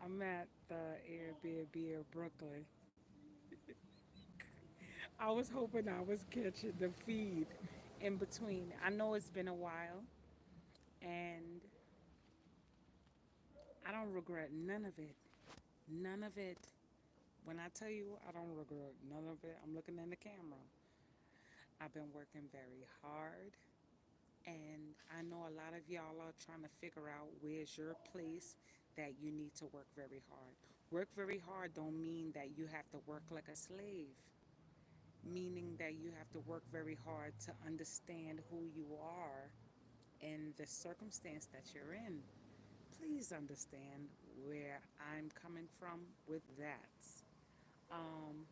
I'm at the Airbnb in Brooklyn. I was hoping I was catching the feed in between. I know it's been a while, and I don't regret none of it. None of it. When I tell you I don't regret none of it, I'm looking in the camera. I've been working very hard, and I know a lot of y'all are trying to figure out where's your place that you need to work very hard. Work very hard don't mean that you have to work like a slave, meaning that you have to work very hard to understand who you are and the circumstance that you're in. Please understand where I'm coming from with that. Um,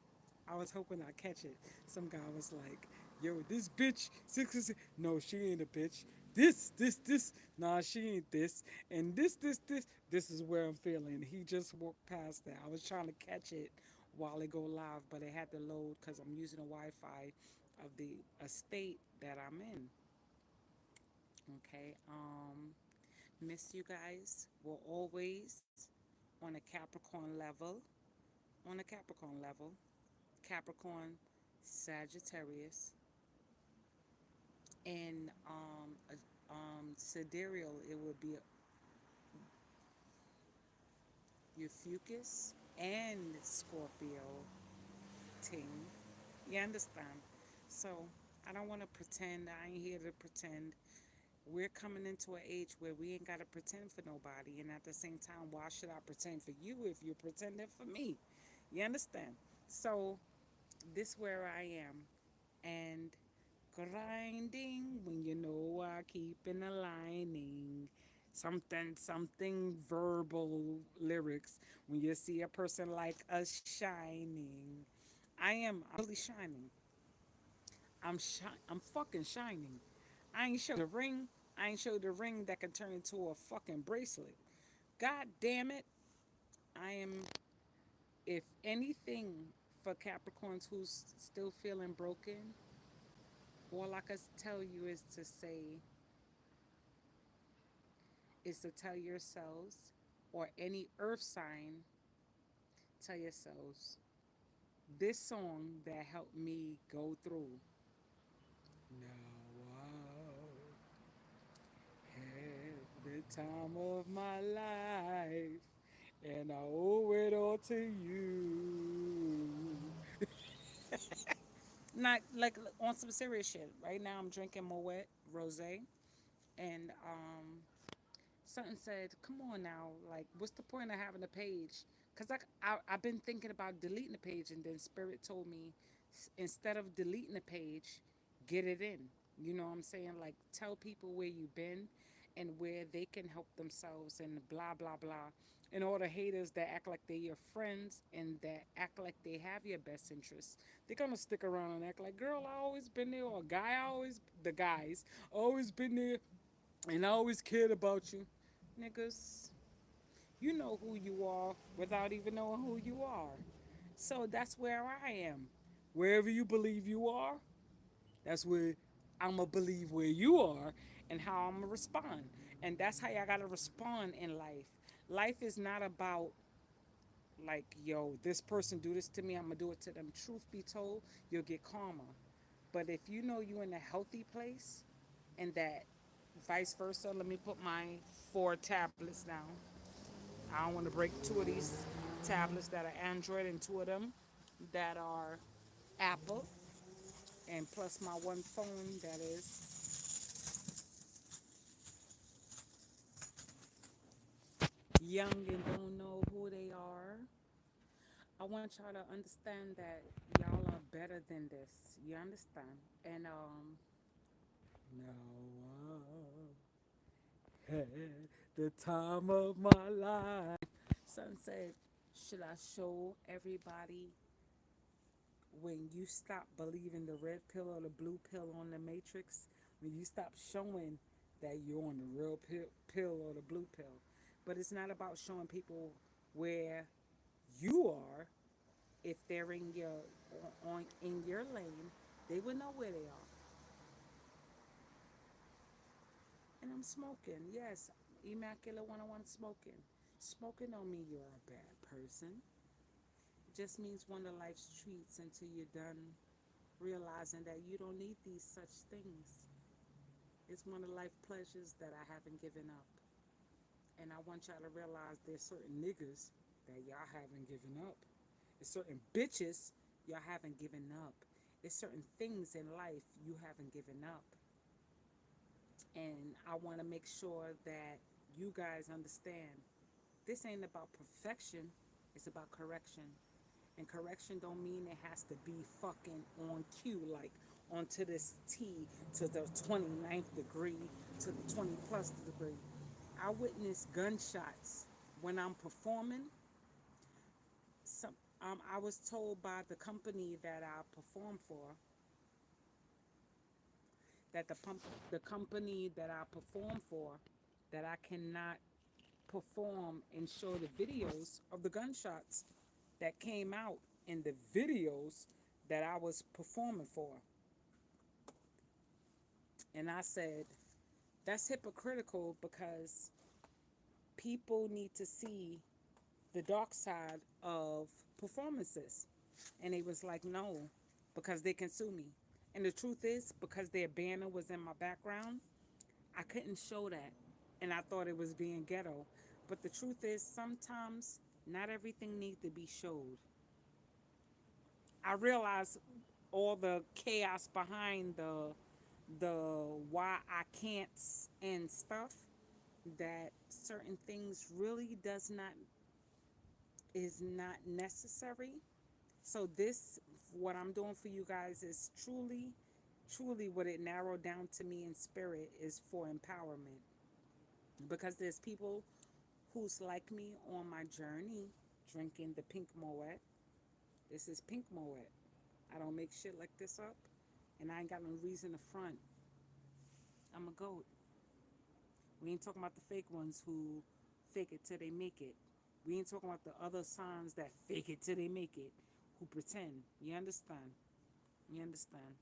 I was hoping I'd catch it. Some guy was like, "Yo, this bitch, 666." No, she ain't a bitch. This. Nah, she ain't this. And this. This is where I'm feeling. He just walked past that. I was trying to catch it while it go live, but it had to load because I'm using the Wi-Fi of the estate that I'm in. Okay. Miss you guys. Will always on a Capricorn level. On a Capricorn level. Capricorn, Sagittarius, and sidereal, it would be Eufucus and Scorpio team. You understand? So I don't want to pretend. I ain't here to pretend. We're coming into an age where we ain't got to pretend for nobody. And at the same time, why should I pretend for you if you're pretending for me? You understand? So this where I am. And grinding when you know I keep in aligning. Something verbal lyrics when you see a person like us shining. I'm really shining. I'm fucking shining. I ain't showed the ring. I ain't showed the ring that can turn into a fucking bracelet. God damn it. I am, if anything, for Capricorns who's still feeling broken, all I can tell you is to tell yourselves, or any earth sign, tell yourselves this song that helped me go through. Now I had the time of my life, and I owe it all to you. Not like on some serious shit. Right now, I'm drinking Moet Rosé, and something said, "Come on now, like, what's the point of having a page?" Cause I've been thinking about deleting the page, and then Spirit told me, instead of deleting the page, get it in. You know what I'm saying? Like, tell people where you've been, and where they can help themselves, and blah blah blah. And all the haters that act like they're your friends and that act like they have your best interests, they're gonna stick around and act like, "Girl, I always been there," or the guys always been there, and I always cared about you. Niggas, you know who you are without even knowing who you are. So that's where I am. Wherever you believe you are, that's where I'm going to believe where you are and how I'm going to respond. And that's how y'all got to respond in life. Life is not about, like, yo, this person do this to me, I'm going to do it to them. Truth be told, you'll get karma. But if you know you're in a healthy place, and that vice versa, let me put my 4 tablets down. I don't want to break 2 of these tablets that are Android and 2 of them that are Apple, and plus my one phone that is young and don't know who they are. I want y'all to understand that y'all are better than this. You understand? And now I had the time of my life. Son said, should I show everybody when you stop believing the red pill or the blue pill on the matrix, when you stop showing that you're on the real pill or the blue pill. But it's not about showing people where you are. If they're in your on in your lane, they will know where they are. And I'm smoking. Yes, Immaculate 101 smoking. Smoking don't mean you're a bad person. It just means one of life's treats until you're done realizing that you don't need these such things. It's one of life pleasures that I haven't given up. And I want y'all to realize there's certain niggas that y'all haven't given up. There's certain bitches y'all haven't given up. There's certain things in life you haven't given up. And I want to make sure that you guys understand this ain't about perfection, it's about correction. And correction don't mean it has to be fucking on cue, like onto this T to the 29th degree to the 20 plus degree. I witness gunshots when I'm performing. Some, I was told by the company that I perform for that the company that I perform for that I cannot perform and show the videos of the gunshots that came out in the videos that I was performing for. And I said, that's hypocritical because people need to see the dark side of performances. And they was like, no, because they can sue me. And the truth is, because their banner was in my background, I couldn't show that. And I thought it was being ghetto. But the truth is, sometimes not everything needs to be showed. I realize all the chaos behind the why I can't and stuff, that certain things really does not is not necessary. So this what I'm doing for you guys is truly what it narrowed down to me in spirit is for empowerment, because there's people who's like me on my journey drinking the pink moet. This is pink moet. I don't make shit like this up, and I ain't got no reason to front. I'm a goat. We ain't talking about the fake ones who fake it till they make it. We ain't talking about the other signs that fake it till they make it, who pretend. You understand? You understand?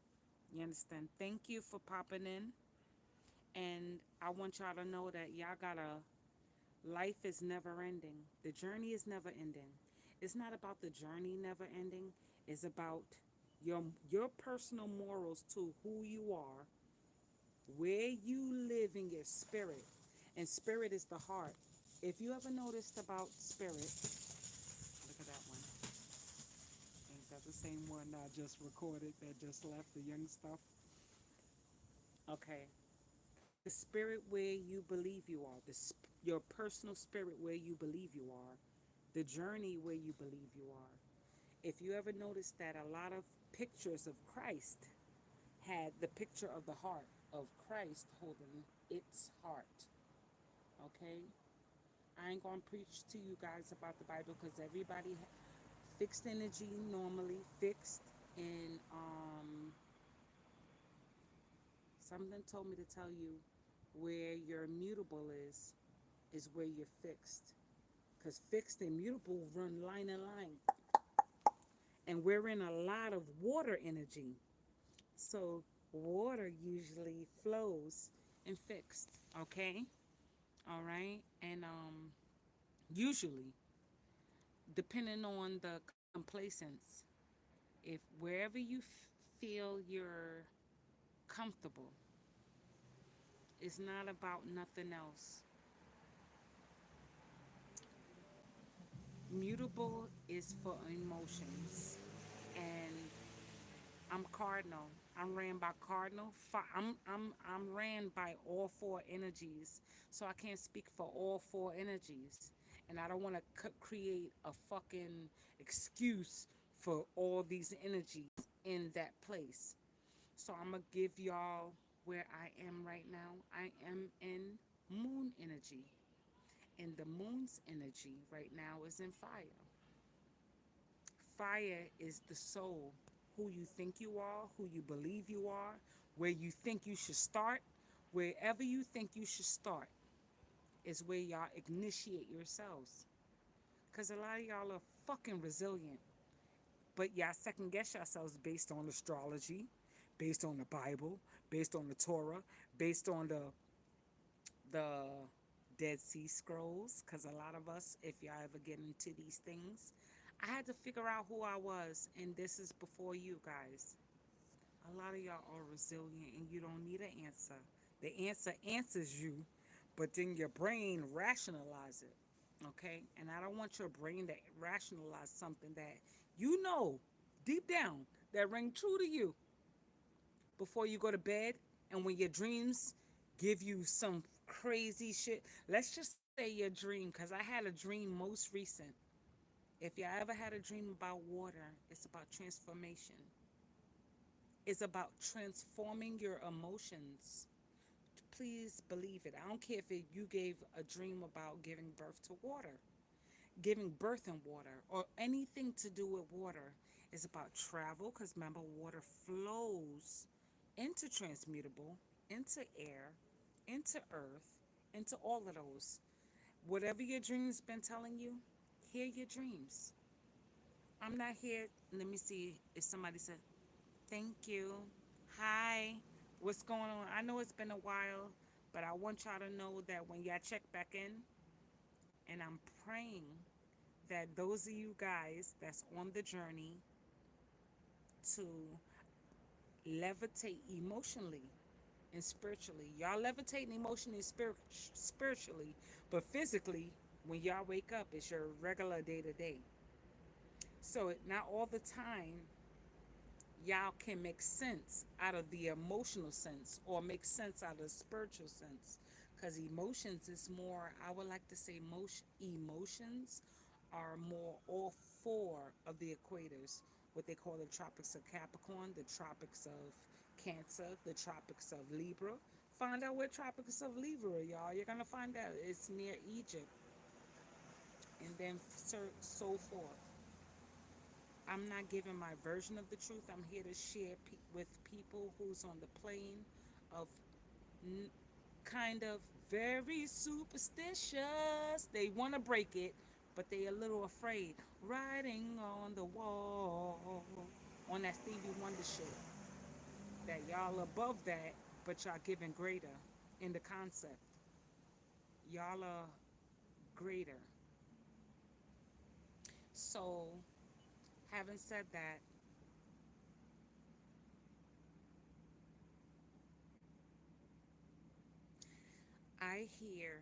You understand? Thank you for popping in. And I want y'all to know that y'all gotta, life is never ending. The journey is never ending. It's not about the journey never ending. It's about your your personal morals to who you are, where you live in your spirit. And spirit is the heart. If you ever noticed about spirit, look at that one. Ain't that the same one I just recorded that just left the young stuff? Okay. The spirit where you believe you are, your personal spirit where you believe you are, the journey where you believe you are. If you ever noticed that a lot of pictures of Christ had the picture of the heart of Christ holding its heart, okay? I ain't gonna preach to you guys about the Bible because everybody fixed energy normally fixed, and something told me to tell you where your mutable is where you're fixed, because fixed and mutable run line and line, and we're in a lot of water energy, so water usually flows and fixed, okay, all right, and usually depending on the complacence, if wherever you feel you're comfortable, it's not about nothing else. Mutable is for emotions, and I'm cardinal. I'm ran by cardinal. I'm ran by all four energies, so I can't speak for all four energies, and I don't want to create a fucking excuse for all these energies in that place. So I'm gonna give y'all where I am right now. I am in moon energy, and the moon's energy right now is in fire. Fire is the soul, who you think you are, who you believe you are, where you think you should start. Wherever you think you should start is where y'all initiate yourselves. Because a lot of y'all are fucking resilient, but y'all second guess yourselves based on astrology, based on the Bible, based on the Torah, based on the Dead Sea Scrolls, because a lot of us, if y'all ever get into these things, I had to figure out who I was, and this is before you guys. A lot of y'all are resilient and you don't need an answer. The answer answers you, but then your brain rationalize it. Okay? And I don't want your brain to rationalize something that you know deep down that ring true to you before you go to bed, and when your dreams give you some crazy shit. Let's just say your dream, because I had a dream most recent. If you ever had a dream about water, it's about transformation. It's about transforming your emotions. Please believe it. I don't care if you gave a dream about giving birth to water, giving birth in water, or anything to do with water. It's about travel, because remember, water flows into transmutable, into air, into earth, into all of those. Whatever your dreams been telling you, hear your dreams. I'm not here. Let me see if somebody said, thank you. Hi. What's going on? I know it's been a while, but I want y'all to know that when y'all check back in, and I'm praying that those of you guys that's on the journey to levitate emotionally and spiritually, y'all levitating emotionally and spiritually, but physically, when y'all wake up, it's your regular day to day. So, not all the time y'all can make sense out of the emotional sense or make sense out of the spiritual sense, because emotions is more, I would like to say emotions are more all four of the equators, what they call the tropics of Capricorn, the tropics of Cancer, the tropics of Libra. Find out where tropics of Libra, y'all, you're gonna find out it's near Egypt, and then so forth. I'm not giving my version of the truth. I'm here to share with people who's on the plane of n- kind of very superstitious. They want to break it, but they a little afraid. Writing on the wall, on that Stevie Wonder shit. That y'all above that, but y'all giving greater in the concept. Y'all are greater. So, having said that, I hear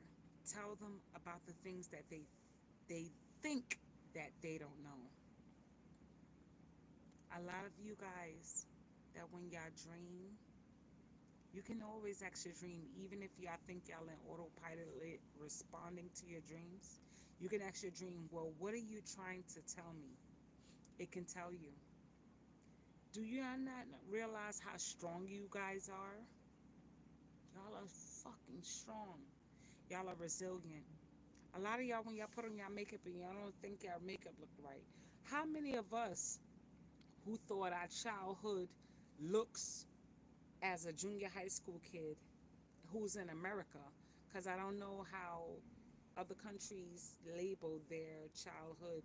tell them about the things that they think that they don't know. A lot of you guys, that when y'all dream, you can always actually dream, even if y'all think y'all in autopilot responding to your dreams. You can actually dream, well, what are you trying to tell me? It can tell you. Do you not realize how strong you guys are? Y'all are fucking strong. Y'all are resilient. A lot of y'all, when y'all put on y'all makeup and y'all don't think y'all makeup look right. How many of us who thought our childhood looks as a junior high school kid who's in America, because I don't know how other countries label their childhood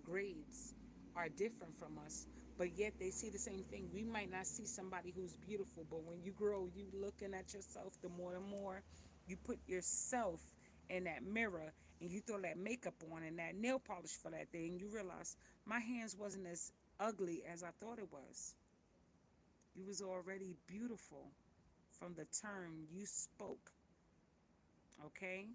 grades are different from us, but yet they see the same thing. We might not see somebody who's beautiful, but when you grow, you looking at yourself the more and more you put yourself in that mirror and you throw that makeup on and that nail polish for that day, and you realize my hands wasn't as ugly as I thought it was. You was already beautiful from the term you spoke, okay?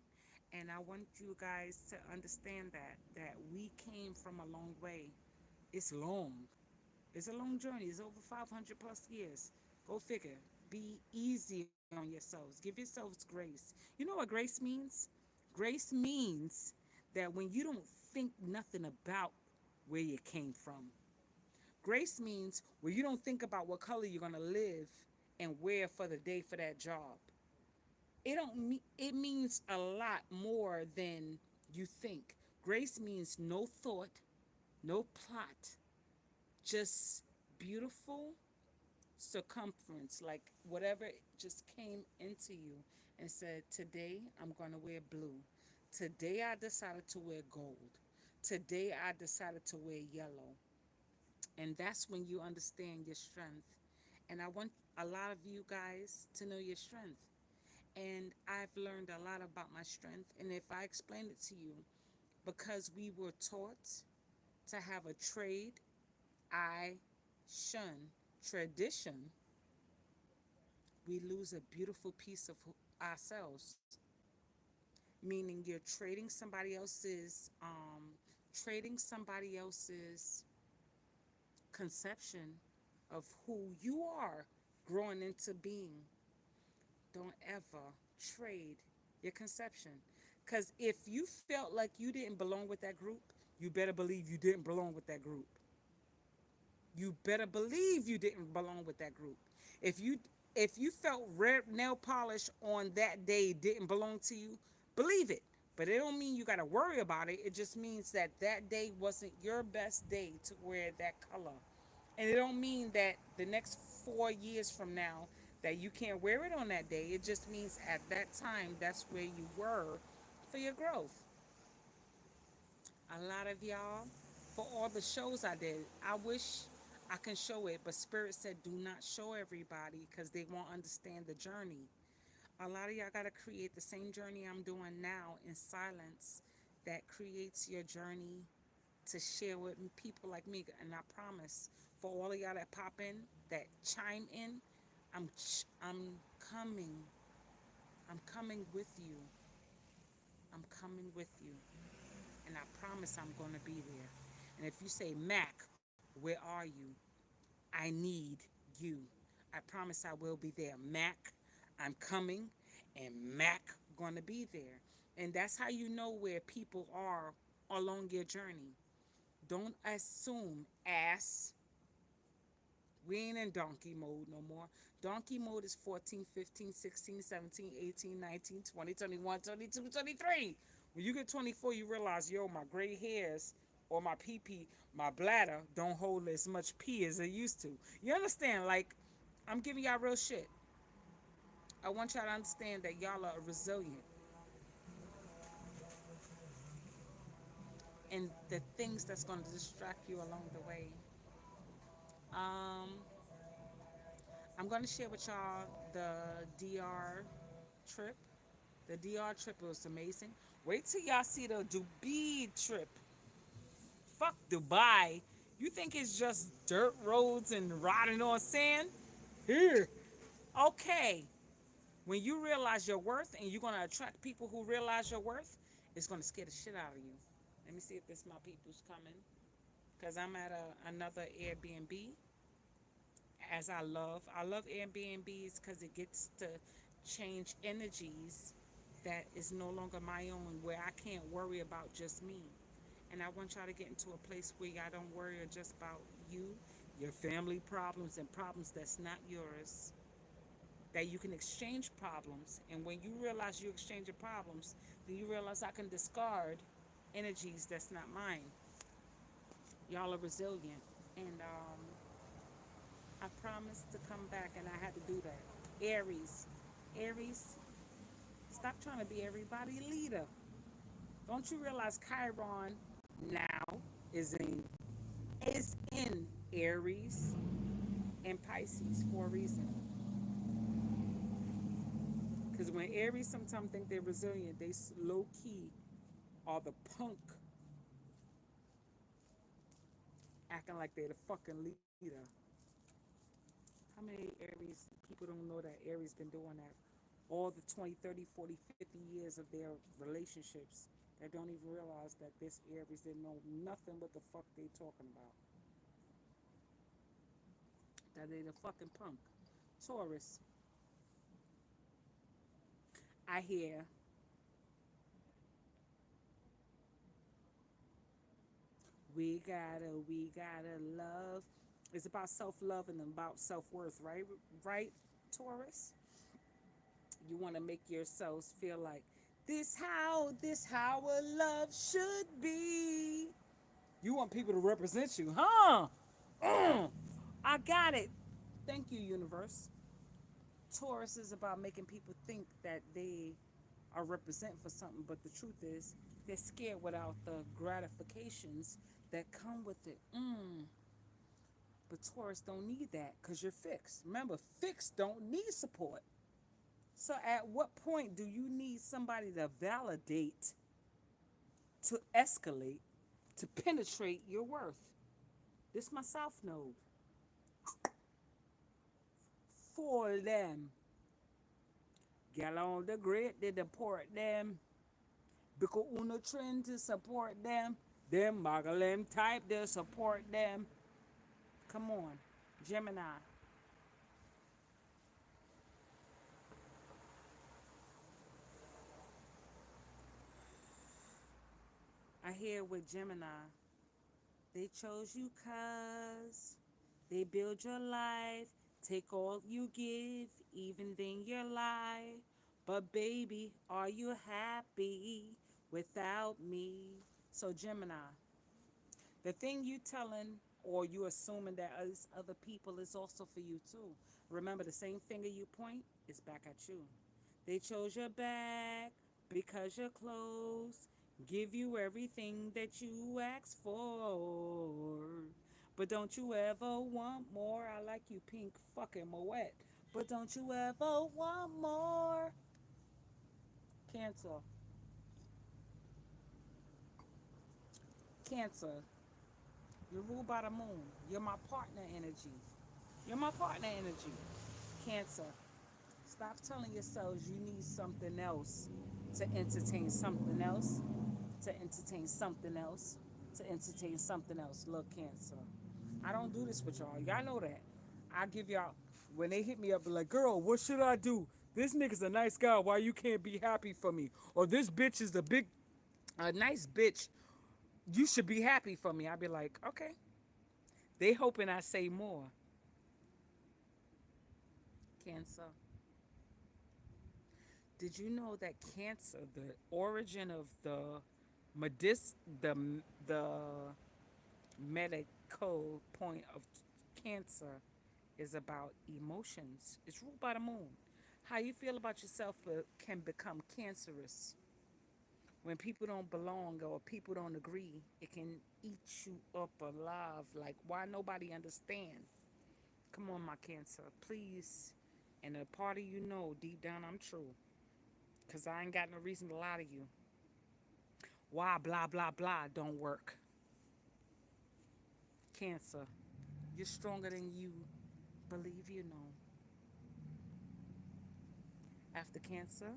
And I want you guys to understand that we came from a long way. It's long. It's a long journey. It's over 500 plus years. Go figure. Be easy on yourselves. Give yourselves grace. You know what grace means? Grace means that when you don't think nothing about where you came from. Grace means where you don't think about what color you're going to live and wear for the day for that job. It means a lot more than you think. Grace means no thought, no plot, just beautiful circumference, like whatever just came into you and said, today I'm going to wear blue. Today I decided to wear gold. Today I decided to wear yellow. And that's when you understand your strength. And I want a lot of you guys to know your strength. And I've learned a lot about my strength. And if I explain it to you, because we were taught to have a trade, I shun tradition, we lose a beautiful piece of ourselves. Meaning you're trading somebody else's conception of who you are growing into being. Don't ever trade your conception. Because if you felt like you didn't belong with that group, you better believe you didn't belong with that group. You better believe you didn't belong with that group. If you if you felt red nail polish on that day didn't belong to you, believe it. But it don't mean you got to worry about it. It just means that that day wasn't your best day to wear that color. And it don't mean that the next 4 years from now that you can't wear it on that day. It just means at that time that's where you were for your growth. A lot of y'all, for all the shows I did, I wish I can show it, but Spirit said do not show everybody because they won't understand the journey. A lot of y'all got to create the same journey I'm doing now in silence that creates your journey to share with people like me. And I promise, for all of y'all that pop in, that chime in, I'm coming. I'm coming with you. I'm coming with you. And I promise I'm going to be there. And if you say, Mac, where are you? I need you. I promise I will be there. Mac, I'm coming, and Mac going to be there. And that's how you know where people are along your journey. Don't assume, ass. We ain't in donkey mode no more. Donkey mode is 14, 15, 16, 17, 18, 19, 20, 21, 22, 23. When you get 24, you realize, yo, my gray hairs or my pee pee, my bladder don't hold as much pee as it used to. You understand? Like, I'm giving y'all real shit. I want y'all to understand that y'all are resilient. And the things that's going to distract you along the way. Um, I'm going to share with y'all the DR trip. The DR trip was amazing. Wait till y'all see the Dubai trip. Fuck Dubai. You think it's just dirt roads and riding on sand? Here. Okay. When you realize your worth and you're going to attract people who realize your worth, it's going to scare the shit out of you. Let me see if this my people's coming. Because I'm at another Airbnb as I love Airbnbs because it gets to change energies that is no longer my own, where I can't worry about just me. And I want y'all to get into a place where y'all don't worry just about you, your family problems, and problems that's not yours. That you can exchange problems. And when you realize you exchange your problems, then you realize I can discard energies that's not mine. Y'all are resilient. And I promised to come back, and I had to do that. Aries. Aries, stop trying to be everybody's leader. Don't you realize Chiron now is in Aries and Pisces for a reason? Because when Aries sometimes think they're resilient, they low key are the punk, acting like they're the fucking leader. How many Aries people don't know that Aries been doing that all the 20, 30, 40, 50 years of their relationships that don't even realize that this Aries didn't know nothing what the fuck they talking about. That they the fucking punk. Taurus, I hear we gotta love. It's about self love and about self worth, right? Right, Taurus? You want to make yourselves feel like this how a love should be. You want people to represent you, huh? I got it. Thank you, universe. Taurus is about making people think that they are representing for something, but the truth is they're scared without the gratifications that come with it. But Taurus don't need that because you're fixed. Remember, fixed don't need support. So at what point do you need somebody to validate, to escalate, to penetrate your worth? This my South Node. For them. Get on the grid, they deport them. Because uno trend to support them. Them Magalim type, they support them. Come on. Gemini. I hear with Gemini. They chose you cause they build your life. Take all you give, even then you lie. But baby, are you happy without me? So Gemini, the thing you telling or you assuming that other people is also for you too. Remember, the same finger you point is back at you. They chose your back because your clothes give you everything that you asked for. But don't you ever want more? I like you, pink fucking Moet. But don't you ever want more? Cancer. Cancer. You're ruled by the moon. You're my partner energy. You're my partner energy. Cancer. Stop telling yourselves you need something else to entertain something else, to entertain something else, to entertain something else. Look, Cancer. I don't do this with y'all. Y'all know that. I give y'all, when they hit me up, be like, girl, what should I do? This nigga's a nice guy. Why you can't be happy for me? Or this bitch is a nice bitch. You should be happy for me. I'd be like, okay. They hoping I say more. Cancer. Did you know that cancer, the origin of medis, the the medical point of cancer is about emotions. It's ruled by the moon. How you feel about yourself can become cancerous. When people don't belong or people don't agree, it can eat you up alive. Like, why nobody understand? Come on, my Cancer, please. And a part of you know deep down I'm true. Because I ain't got no reason to lie to you. Why blah, blah, blah don't work. Cancer, you're stronger than you believe you know. After Cancer,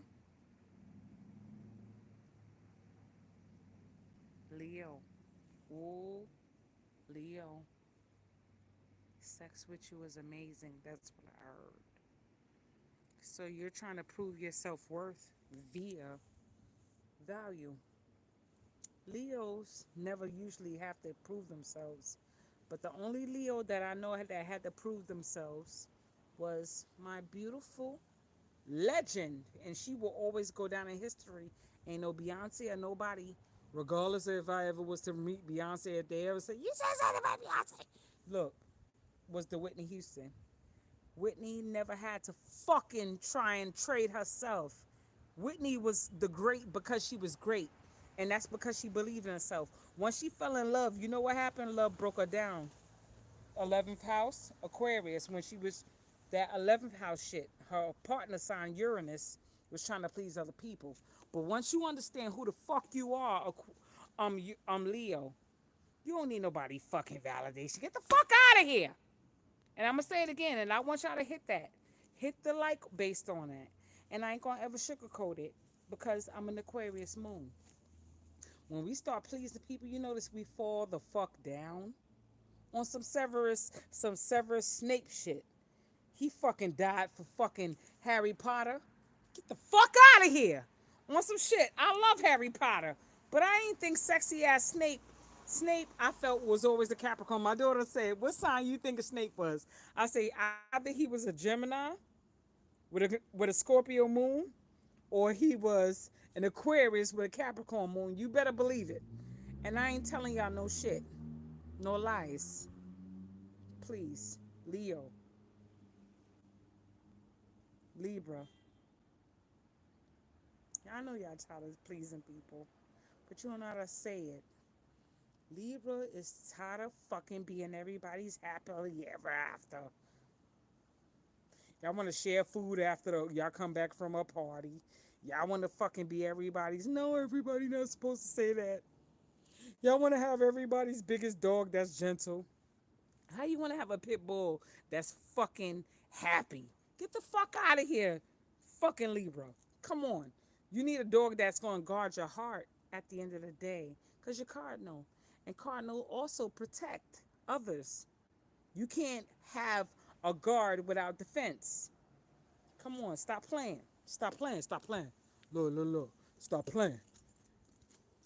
Leo. Oh, Leo. Sex with you is amazing. That's what I heard. So you're trying to prove your self worth via value. Leos never usually have to prove themselves, but the only Leo that I know that had to prove themselves was my beautiful legend, and she will always go down in history. Ain't no Beyonce or nobody, regardless of if I ever was to meet Beyonce, if they ever say you said something about Beyonce. Look, was the Whitney Houston. Whitney never had to fucking try and trade herself. Whitney was the great because she was great. And that's because she believed in herself. Once she fell in love, you know what happened? Love broke her down. 11th house, Aquarius, when she was that 11th house shit. Her partner sign Uranus was trying to please other people. But once you understand who the fuck you are, Leo, you don't need nobody fucking validation. Get the fuck out of here. And I'm gonna say it again, and I want y'all to hit that. Hit the like based on that. And I ain't gonna ever sugarcoat it because I'm an Aquarius moon. When we start pleasing people, you notice we fall the fuck down on some Severus Snape shit. He fucking died for fucking Harry Potter. Get the fuck out of here. On some shit. I love Harry Potter, but I ain't think sexy ass Snape. Snape, I felt was always a Capricorn. My daughter said, "What sign you think a Snape was?" I say either he was a Gemini with a Scorpio moon, or he was an Aquarius with a Capricorn moon. You better believe it. And I ain't telling y'all no shit, no lies. Please, Leo, Libra. I know y'all tired of pleasing people, but you don't know how to say it. Libra is tired of fucking being everybody's happily ever after. Y'all want to share food after y'all come back from a party. Y'all want to fucking be everybody's. No, everybody not supposed to say that. Y'all want to have everybody's biggest dog that's gentle. How you want to have a pit bull that's fucking happy? Get the fuck out of here, fucking Libra. Come on. You need a dog that's going to guard your heart at the end of the day because you're cardinal. And cardinal also protect others. You can't have a guard without defense. Come on, stop playing. Stop playing. Stop playing. Look, look, look. Stop playing.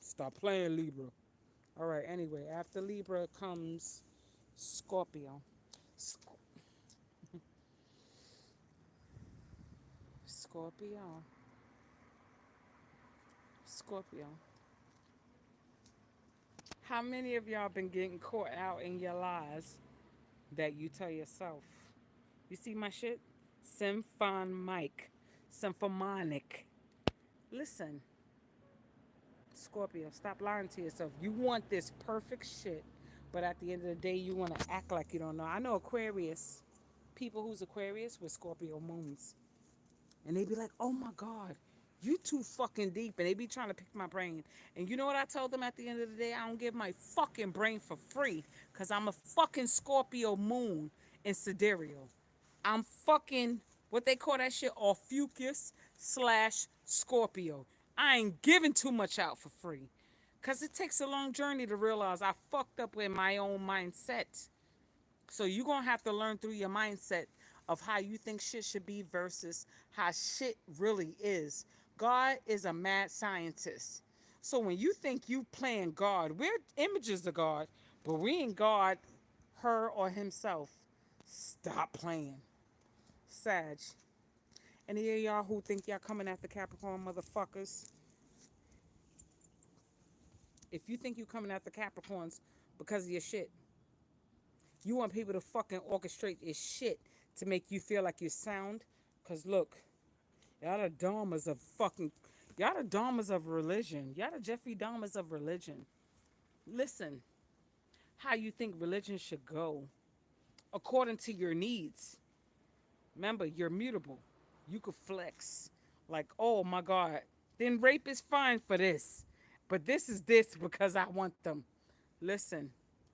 Stop playing, Libra. All right, anyway, after Libra comes Scorpio. Sc- Scorpio. Scorpio. How many of y'all been getting caught out in your lies that you tell yourself? You see my shit? Symphonic. Symphonic. Listen, Scorpio, stop lying to yourself. You want this perfect shit, but at the end of the day, you want to act like you don't know. I know Aquarius, people who's Aquarius with Scorpio moons. And they be like, oh my God, you too fucking deep. And they be trying to pick my brain. And you know what I told them at the end of the day? I don't give my fucking brain for free because I'm a fucking Scorpio moon in Sidereal. I'm fucking, what they call that shit, Orpheus slash Scorpio. I ain't giving too much out for free. Because it takes a long journey to realize I fucked up with my own mindset. So you're going to have to learn through your mindset of how you think shit should be versus how shit really is. God is a mad scientist. So when you think you playing God, we're images of God, but we ain't God, her, or himself. Stop playing. Sag. Any of y'all who think y'all coming after Capricorn motherfuckers, if you think you coming after Capricorns because of your shit, you want people to fucking orchestrate your shit to make you feel like you're sound. Cause look, y'all the Dharmas of fucking, y'all the Dharmas of religion. Y'all the Jeffrey Dahmers of religion. Listen, how you think religion should go according to your needs. Remember, you're mutable. You could flex. Like, oh my God, then rape is fine for this. But this is this because I want them. Listen,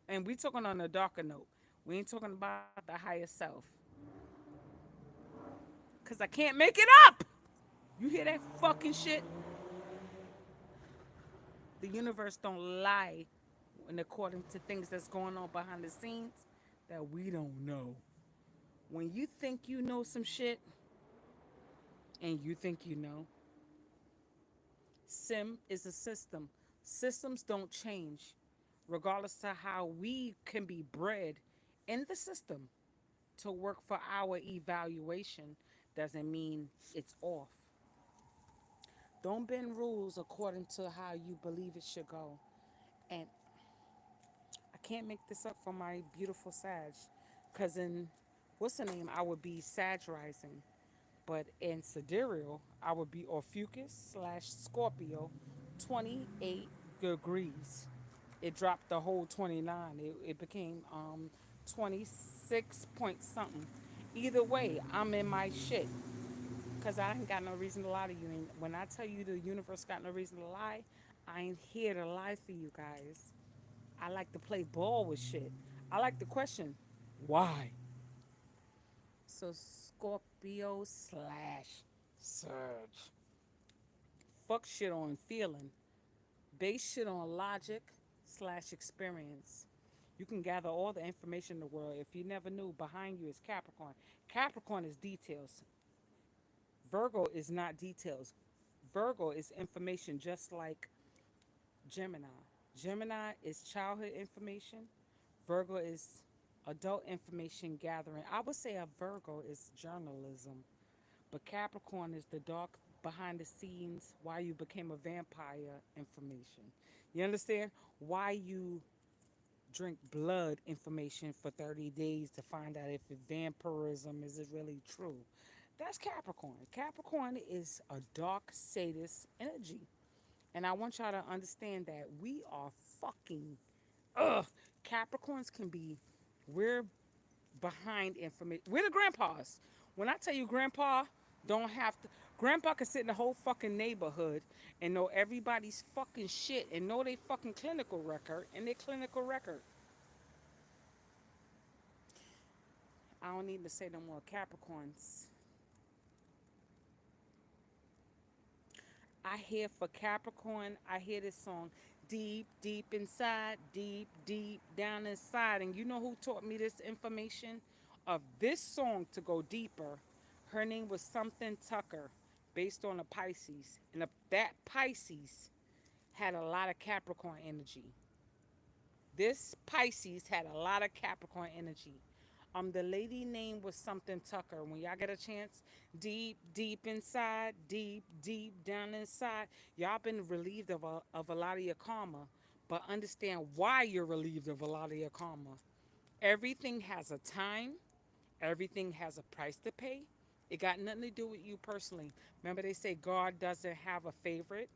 and we talking on a darker note. We ain't talking about the higher self. Cause I can't make it up. You hear that fucking shit? The universe don't lie and according to things that's going on behind the scenes that we don't know. When you think you know some shit and you think you know, sim is a system. Systems don't change, regardless to how we can be bred in the system to work for our evaluation doesn't mean it's off. Don't bend rules according to how you believe it should go. And I can't make this up for my beautiful Sag. Because in, what's the name? I would be Sag rising. But in Sidereal, I would be Orpheus slash Scorpio, 28 degrees. It dropped the whole 29. It became 26 point something. Either way, I'm in my shit. Because I ain't got no reason to lie to you. And when I tell you the universe got no reason to lie, I ain't here to lie for you guys. I like to play ball with shit. I like to question why. So Scorpio slash Surge. Fuck shit on feeling. Base shit on logic slash experience. You can gather all the information in the world. If you never knew, behind you is Capricorn. Capricorn is details. Virgo is not details. Virgo is information just like Gemini. Gemini is childhood information. Virgo is adult information gathering. I would say a Virgo is journalism, but Capricorn is the dark behind the scenes why you became a vampire information. You understand? Why you drink blood information for 30 days to find out if vampirism is really true. That's Capricorn. Capricorn is a dark sadist energy. And I want y'all to understand that we are fucking ugh. Capricorns can be, we're behind information. We're the grandpas. When I tell you grandpa don't have to, grandpa can sit in the whole fucking neighborhood and know everybody's fucking shit and know they fucking clinical record and their clinical record. I don't need to say no more Capricorns. I hear for Capricorn, I hear this song, deep, deep inside, deep, deep down inside. And you know who taught me this information of this song to go deeper? Her name was something Tucker, based on a Pisces. And that Pisces had a lot of Capricorn energy. This Pisces had a lot of Capricorn energy. The lady name was something Tucker. When y'all get a chance, deep, deep inside, deep, deep down inside, y'all been relieved of a lot of your karma, but understand why you're relieved of a lot of your karma. Everything has a time. Everything has a price to pay. It got nothing to do with you personally. Remember, they say God doesn't have a favorite.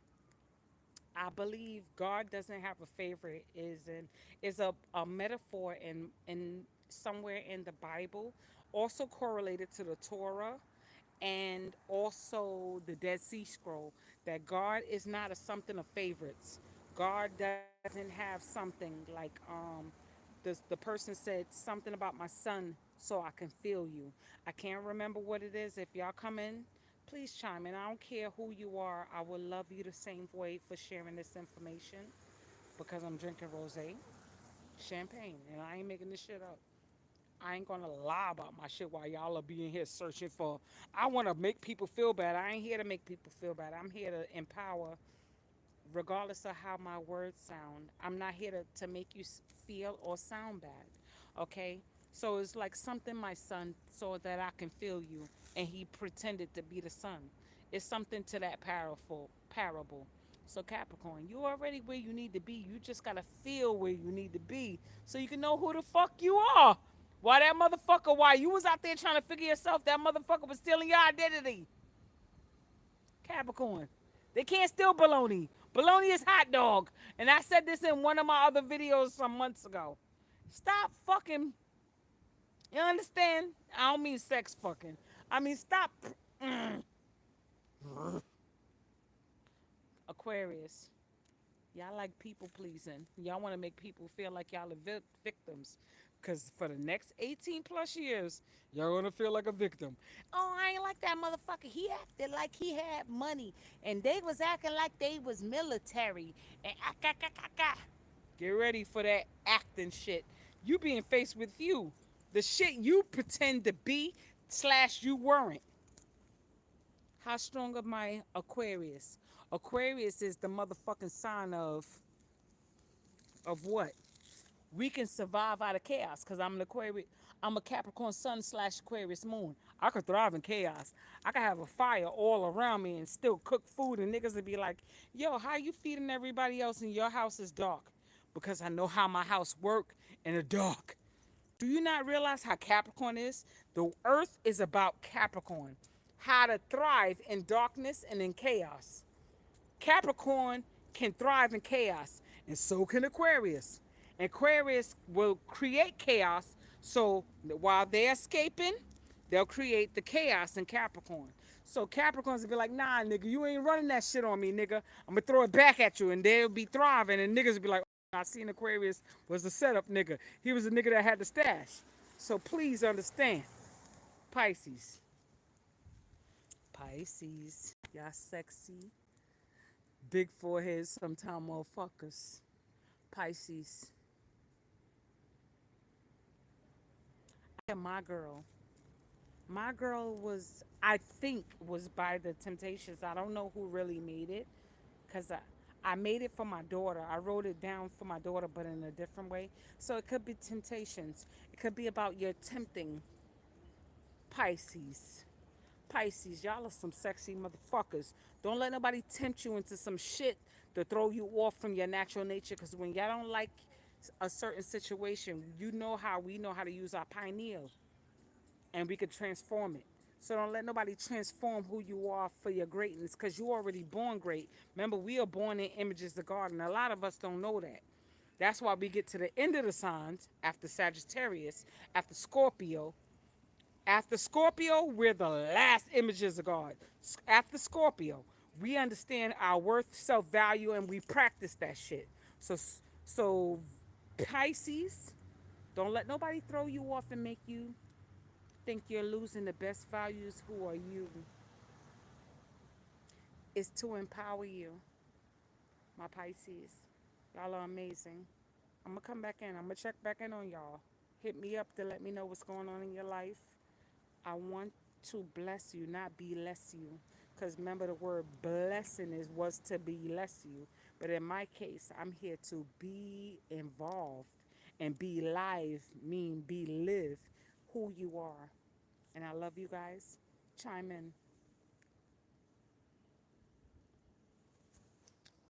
I believe God doesn't have a favorite is a metaphor in somewhere in the Bible, also correlated to the Torah and also the Dead Sea Scroll, that God is not a something of favorites. God doesn't have something like the person said something about my son so I can feel you. I can't remember what it is. If y'all come in, please chime in. I don't care who you are. I will love you the same way for sharing this information because I'm drinking rosé, champagne, and I ain't making this shit up. I ain't gonna lie about my shit while y'all are being here searching for. I want to make people feel bad. I ain't here to make people feel bad. I'm here to empower, regardless of how my words sound. I'm not here to make you feel or sound bad. Okay? So it's like something my son saw that I can feel you, and he pretended to be the son. It's something to that powerful parable. So Capricorn, you already where you need to be. You just gotta feel where you need to be so you can know who the fuck you are. Why that motherfucker, while you was out there trying to figure yourself, that motherfucker was stealing your identity. Capricorn. They can't steal bologna. Bologna is hot dog. And I said this in one of my other videos some months ago. Stop fucking. You understand? I don't mean sex fucking. I mean stop. Aquarius. Y'all like people pleasing. Y'all want to make people feel like y'all are victims. Because for the next 18 plus years, y'all going to feel like a victim. Oh, I ain't like that motherfucker. He acted like he had money. And they was acting like they was military. And get ready for that acting shit. You being faced with you. The shit you pretend to be slash you weren't. How strong of my Aquarius? Aquarius is the motherfucking sign of what? We can survive out of chaos because I'm an Aquarius. I'm a Capricorn sun slash Aquarius moon. I could thrive in chaos. I could have a fire all around me and still cook food, and niggas would be like, yo, how you feeding everybody else and your house is dark? Because I know how my house work in the dark. Do you not realize how Capricorn is? The earth is about Capricorn. How to thrive in darkness and in chaos. Capricorn can thrive in chaos, and so can Aquarius. Aquarius will create chaos, so while they're escaping, they'll create the chaos in Capricorn. So Capricorns will be like, nah, nigga, you ain't running that shit on me, nigga. I'm gonna throw it back at you, and they'll be thriving, and niggas will be like, oh, I seen Aquarius was the setup nigga. He was the nigga that had the stash. So please understand, Pisces. Pisces, y'all sexy. Big foreheads, sometime motherfuckers. Pisces. Yeah, my girl. My girl was, I think, was by the Temptations. I don't know who really made it, cause I made it for my daughter. I wrote it down for my daughter, but in a different way. So it could be Temptations. It could be about your tempting Pisces. Pisces, y'all are some sexy motherfuckers. Don't let nobody tempt you into some shit to throw you off from your natural nature. Because when y'all don't like a certain situation, you know how we know how to use our pineal and we could transform it. So don't let nobody transform who you are for your greatness because you already born great. Remember, we are born in images of God, and a lot of us don't know that. That's why we get to the end of the signs after Sagittarius, after Scorpio, After Scorpio, we're the last images of God. After Scorpio, we understand our worth, self value, and we practice that shit. So, so Pisces, don't let nobody throw you off and make you think you're losing the best values. Who are you? Is to empower you, my Pisces. Y'all are amazing. I'm gonna come back in. I'm gonna check back in on y'all. Hit me up to let me know what's going on in your life. I want to bless you, not be less you. Because remember, the word blessing is was to be less you. But in my case, I'm here to be involved and be live, mean be live who you are. And I love you guys. Chime in.